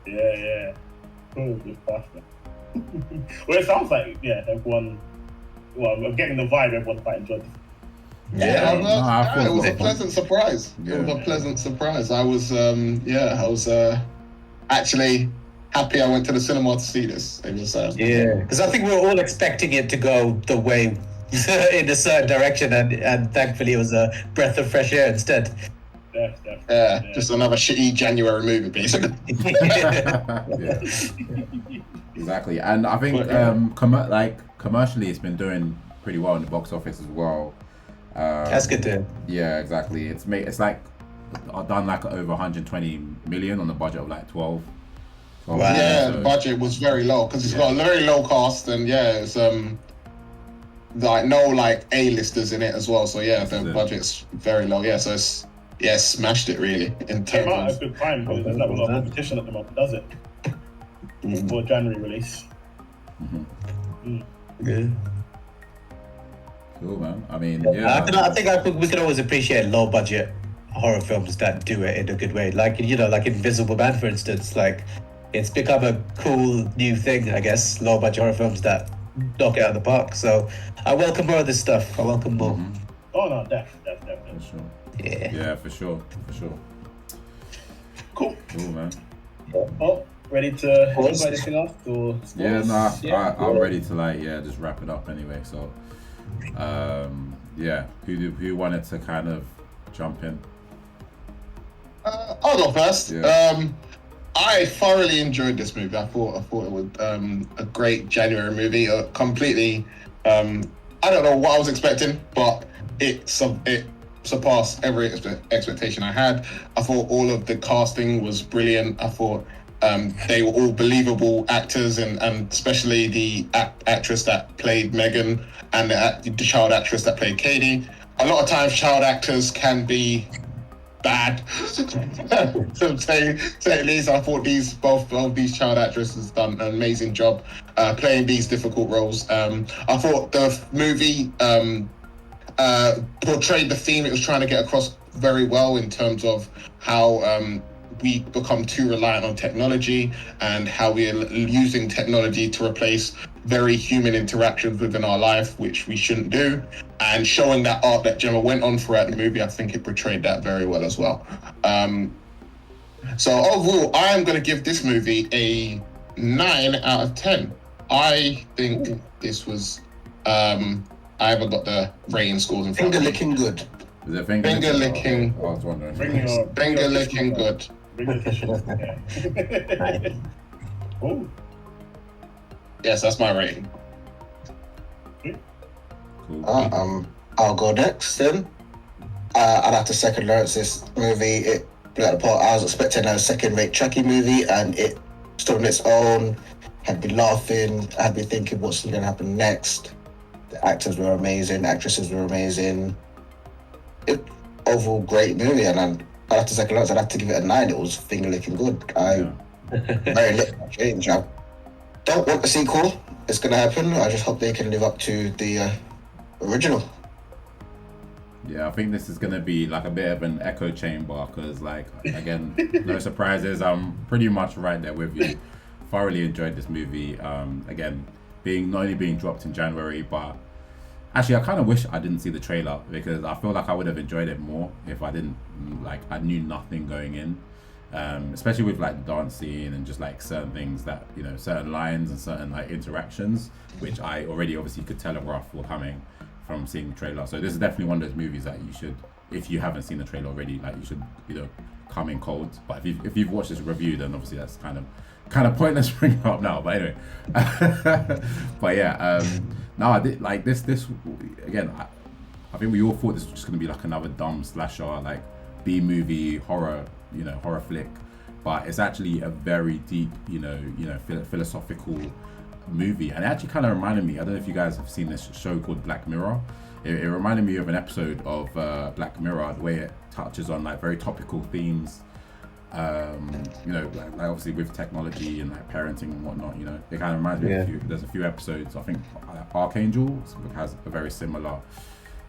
Yeah. Cool, good stuff. Well, it sounds like everyone. Well, I'm getting the vibe. Everyone quite enjoyed it. It was a pleasant surprise. It was a pleasant surprise. I was, actually happy I went to the cinema to see this. It was, because I think we were all expecting it to go the way in a certain direction, and thankfully it was a breath of fresh air instead. Just another shitty January movie, basically. Exactly, and I think commercially it's been doing pretty well in the box office as well. That's good to hear. Yeah, exactly. It's like done like over 120 million on the budget of like 12. Wow. Yeah, the budget was very low because it's got a very low cost and it's like no like A-listers in it as well. So the budget's very low. Yeah, so it's smashed it really in terms. Came out at a good time because there's not a lot of competition at the moment, does it? For January release. Yeah. Cool, man. I mean, I think we can always appreciate low budget horror films that do it in a good way. Like like Invisible Man, for instance. Like it's become a cool new thing, I guess. Low budget horror films that knock it out of the park. So I welcome more of this stuff. I welcome more. Oh no, definitely. For sure. Yeah, for sure. Cool, man. Oh, ready to do anything else? Or I'm ready to just wrap it up anyway. So, who wanted to kind of jump in? I'll go first. Yeah. I thoroughly enjoyed this movie. I thought it was a great January movie. Completely, I don't know what I was expecting, but it surpassed every expectation I had. I thought all of the casting was brilliant. I thought they were all believable actors, and especially the actress that played M3GAN and the child actress that played Katie. A lot of times, child actors can be bad. To say at least, I thought both of these child actresses done an amazing job playing these difficult roles. I thought the movie portrayed the theme it was trying to get across very well in terms of how we become too reliant on technology and how we're using technology to replace very human interactions within our life, which we shouldn't do. And showing that arc that Gemma went on throughout the movie, I think it portrayed that very well as well. So overall, I am going to give this movie a 9 out of 10. I think this was I haven't got the rating scores in front Finger of me. licking good. Is it finger, Finger licking. I was wondering. Finger licking good. Bring your tissues. Yeah. Oh, Yes, that's my rating. Cool. I'll go next then. I'd have to second notes this movie. It blew out the park. I was expecting a second-rate Chucky movie, and it stood on its own. Had me laughing. Had me thinking, what's going to happen next? The actors were amazing. Actresses were amazing. Overall, great movie. And I'd have to second notes. I'd have to give it a 9. It was finger-licking good. Very little change. I don't want a sequel. It's going to happen. I just hope they can live up to the original. Yeah, I think this is going to be like a bit of an echo chamber because, like, again, no surprises. I'm pretty much right there with you. Thoroughly enjoyed this movie. Again, not only being dropped in January, but actually, I kind of wish I didn't see the trailer because I feel like I would have enjoyed it more if I didn't, like, I knew nothing going in. Especially with like the dance scene and just like certain things that, you know, certain lines and certain like interactions, which I already obviously could telegraph were coming from seeing the trailer. So this is definitely one of those movies that you should, if you haven't seen the trailer already, like you should, you know, come in cold. But if you've watched this review, then obviously that's kind of pointless bringing it up now. But anyway, but yeah, no, I did like this again. I think we all thought this was just gonna be like another dumb slasher, like B movie horror flick, but it's actually a very deep, philosophical movie, and it actually kind of reminded me. I don't know if you guys have seen this show called Black Mirror. It reminded me of an episode of Black Mirror, the way it touches on like very topical themes. Like obviously with technology and like parenting and whatnot. You know, it kind of reminds me of there's a few episodes. I think Archangel has a very similar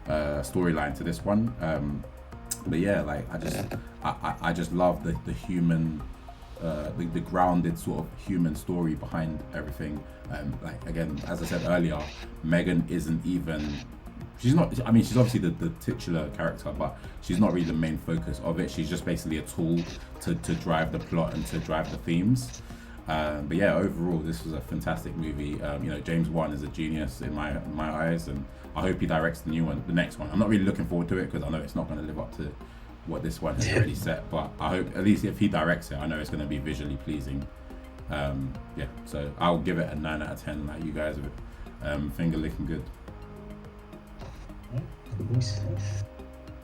storyline to this one. But yeah, like I just love the human, the grounded sort of human story behind everything. Like again, as I said earlier, M3GAN isn't even. She's not. I mean, she's obviously the titular character, but she's not really the main focus of it. She's just basically a tool to drive the plot and to drive the themes. But yeah, overall, this was a fantastic movie. James Wan is a genius in my eyes, and I hope he directs the next one. I'm not really looking forward to it because I know it's not going to live up to what this one has already set. But I hope at least if he directs it, I know it's going to be visually pleasing. So I'll give it a 9 out of 10. Like you guys, finger licking good.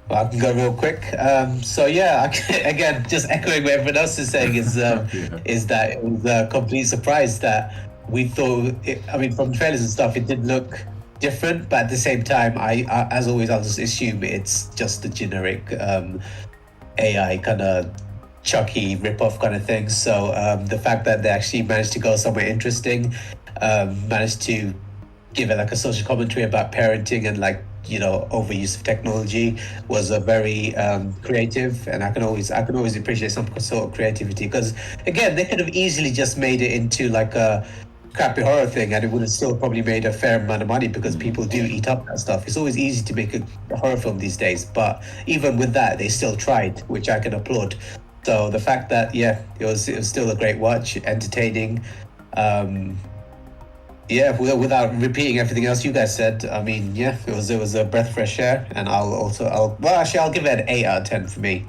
Well, I can go real quick. Again, just echoing what everyone else is saying is that it was a complete surprise that we thought. From trailers and stuff, it did look different, but at the same time, I as always, I'll just assume it's just the generic AI kind of Chucky ripoff kind of thing. So the fact that they actually managed to go somewhere interesting, managed to give it like a social commentary about parenting and like, overuse of technology was a very creative, and I can always appreciate some sort of creativity, because again, they could have easily just made it into like a crappy horror thing and it would have still probably made a fair amount of money because people do eat up that stuff. It's always easy to make a horror film these days, but even with that, they still tried, which I can applaud. So the fact that it was still a great watch, entertaining. Without repeating everything else you guys said, it was a breath of fresh air, and I'll give it an 8 out of 10 for me,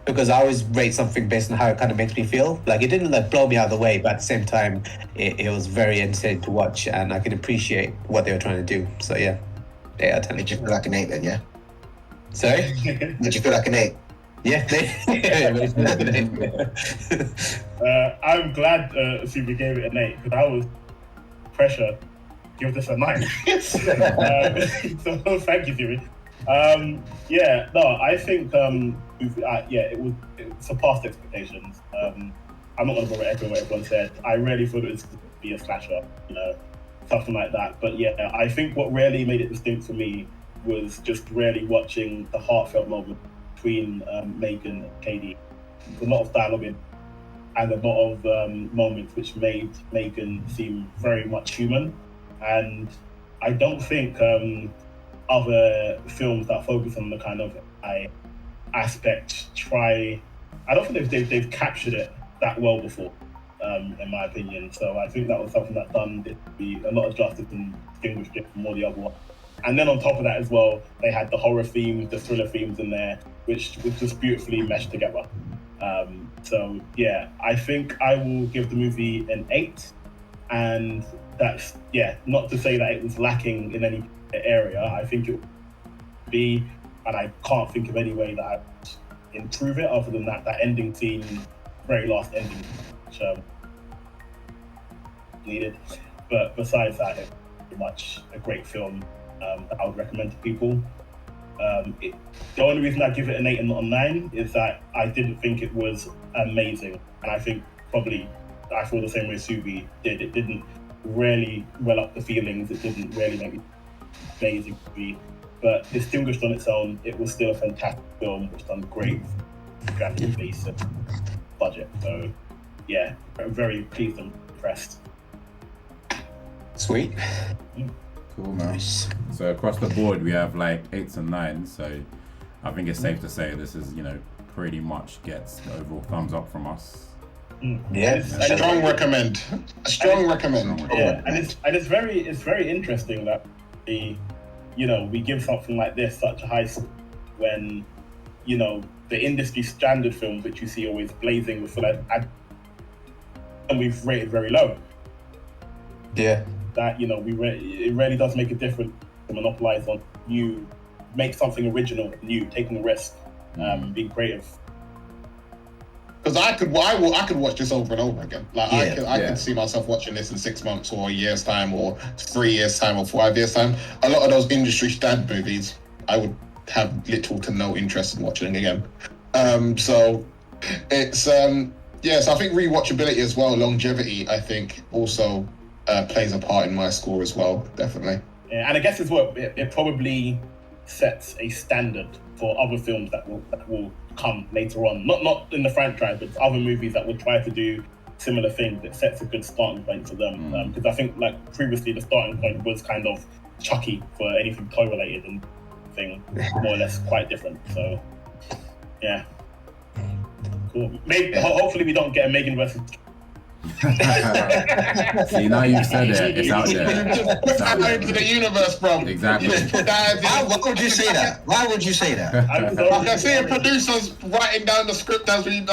because I always rate something based on how it kind of makes me feel. Like, it didn't like blow me out of the way, but at the same time, it was very entertaining to watch, and I can appreciate what they were trying to do. So 8 out of 10. Did you feel like an 8 then? Yeah. Sorry. Did you feel like an 8? Yeah. I'm glad Super gave it an 8 because I was pressure. Give this a 9. So thank you, Siri. I think it surpassed expectations. I'm not going to bother echoing what everyone said. I really thought it was going to be a slasher, something like that. But yeah, I think what really made it distinct for me was just really watching the heartfelt moment between M3GAN and Katie. There's a lot of dialogue in, and a lot of moments which made M3GAN seem very much human. And I don't think other films that focus on the kind of AI aspect I don't think they've captured it that well before. in my opinion. So I think that was something that done a lot of justice and distinguished it from all the other ones. And then on top of that as well, they had the horror themes, the thriller themes in there, which just beautifully meshed together. So yeah, I think I will give the movie an 8. And that's, not to say that it was lacking in any area. I think it would be, and I can't think of any way that I would improve it other than that ending scene, very last ending, which needed. But besides that, it's pretty much a great film that I would recommend to people. The only reason I give it an 8 and not a 9 is that I didn't think it was amazing, and I think probably I feel the same way Subi did. It didn't really well up the feelings. It didn't really make it amazing to me. But distinguished on its own, it was still a fantastic film, which done great grand release and budget. So yeah, I'm very pleased and impressed. Sweet. Cool, man. So across the board, we have like 8s and 9s. So I think it's safe to say this is, pretty much gets the overall thumbs up from us. Yeah, strong recommend. Strong recommend. Yeah, and it's very interesting that we give something like this such a high score when the industry standard films which you see always blazing with and we've rated very low. Yeah. That it really does make a difference to monopolize on new, make something original, new, taking a risk, being creative. Because I could watch this over and over again. Like I could see myself watching this in 6 months or a year's time or 3 years time or 5 years time. A lot of those industry standard movies, I would have little to no interest in watching again. So it's so I think rewatchability as well, longevity, I think also plays a part in my score as well, definitely. Yeah, and I guess as well, it probably sets a standard for other films that will come later on. Not in the franchise, but other movies that will try to do similar things. It sets a good starting point for them. Because I think like previously the starting point was kind of Chucky for anything toy related and thing more or less quite different. So yeah. Cool. Maybe hopefully we don't get a M3GAN versus See, now you've said it. It's out there. Put that into the universe, bro. Exactly. Why would you say that? Why would you say that? I can see producers writing down the script as we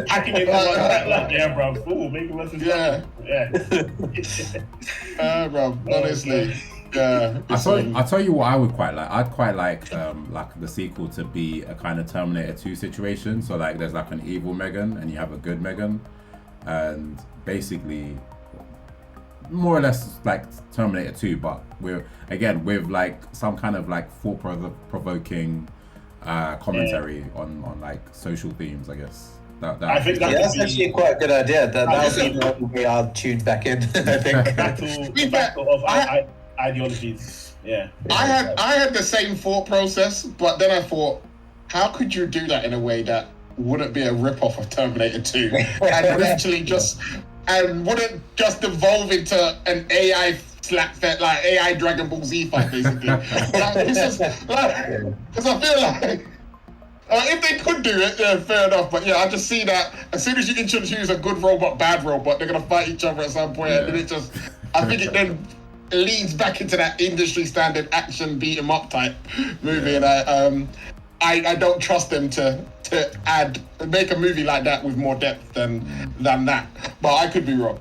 hacking it like, yeah, bro. Ooh, M3GAN versus bro. Honestly. Yeah. I'll tell you what I would quite like. I'd quite like the sequel to be a kind of Terminator 2 situation. So like there's like an evil M3GAN and you have a good M3GAN, and basically more or less like Terminator 2, but with like some kind of like thought-provoking commentary on like social themes, I guess. I think that's actually quite a good idea. That would be our tune back in. I think. Battle of ideologies. Yeah. I had the same thought process, but then I thought, how could you do that in a way that wouldn't be a rip-off of Terminator 2 and literally wouldn't just evolve into an AI like AI Dragon Ball Z fight, basically. Because I feel like if they could do it, yeah, fair enough. But yeah, I just see that as soon as you introduce a good robot, bad robot, they're gonna fight each other at some point, and then I think it then leads back into that industry standard action beat 'em up type movie, and I don't trust them to make a movie like that with more depth than that. But I could be wrong.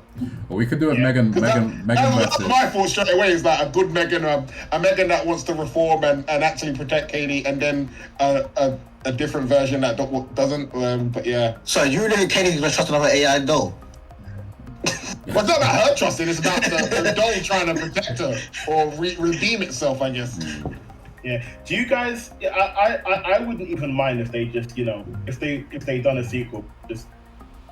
Well, we could do a M3GAN That's versus. my thought straight away is like a good M3GAN, a M3GAN that wants to reform and actually protect Katie, and then a different version that doesn't. But yeah. So you really think Katie's gonna trust another AI doll? Well, it's not about her trusting, it's about the doll trying to protect her or redeem itself, I guess. Yeah. Do you guys? Yeah, I wouldn't even mind if they just if they done a sequel, just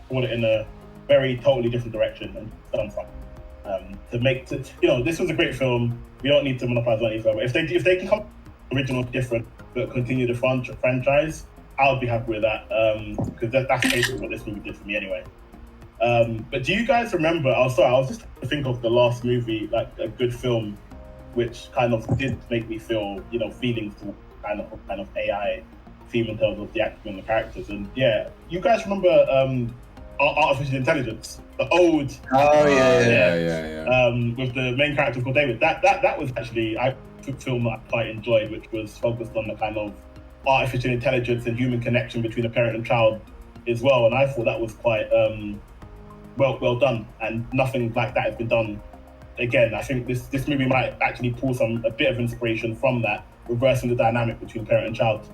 brought it in a very totally different direction and done something to make this was a great film. We don't need to monopolize on any further. If they can come original, different, but continue the franchise, I would be happy with that because that's basically what this movie did for me anyway. But do you guys remember? I was just trying to think of the last movie, like a good film, which kind of did make me feel, feelings to kind of AI theme in terms of the acting and the characters. And yeah, you guys remember artificial intelligence, the old with the main character called David. That was actually a film that I quite enjoyed, which was focused on the kind of artificial intelligence and human connection between a parent and child as well. And I thought that was quite well done, and nothing like that has been done again. I think this movie might actually pull a bit of inspiration from that, reversing the dynamic between parent and child.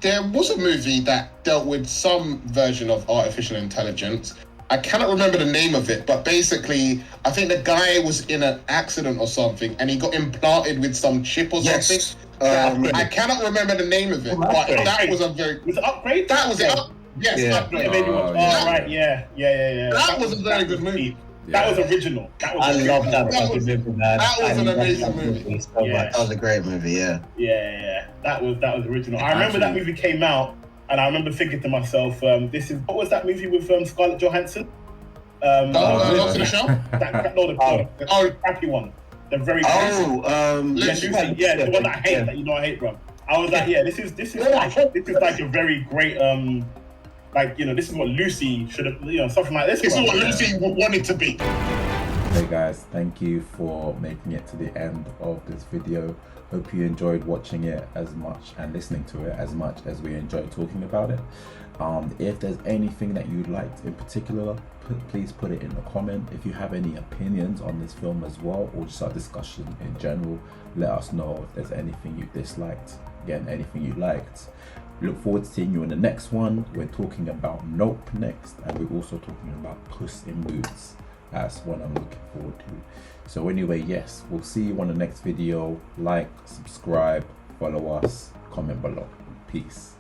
There was a movie that dealt with some version of artificial intelligence. I cannot remember the name of it, but basically, I think the guy was in an accident or something, and he got implanted with some chip or something. I cannot remember the name of it, but that was a very... Was it Upgrade? That was it. Yes, Upgrade. Right, yeah. That was a very good movie. That was original. I love that fucking movie, man. That was an amazing movie. So much. That was a great movie, yeah. Yeah. That was original. I remember that movie came out, and I remember thinking to myself, what was that movie with Scarlett Johansson? Lost in the Shell? The crappy one. The very Lucy, the one that I hate, that I hate, bro. I was like, this is like a very great this is what Lucy should have, something like this. This is what Lucy wanted to be. Hey guys, thank you for making it to the end of this video. Hope you enjoyed watching it as much and listening to it as much as we enjoyed talking about it. If there's anything that you liked in particular, please put it in the comment. If you have any opinions on this film as well, or just our discussion in general, let us know. If there's anything you disliked, again, anything you liked. Look forward to seeing you in the next one. We're talking about Nope next, and we're also talking about Puss in Boots. That's what I'm looking forward to. So anyway, yes, we'll see you on the next video. Like, subscribe, follow us, comment below. Peace.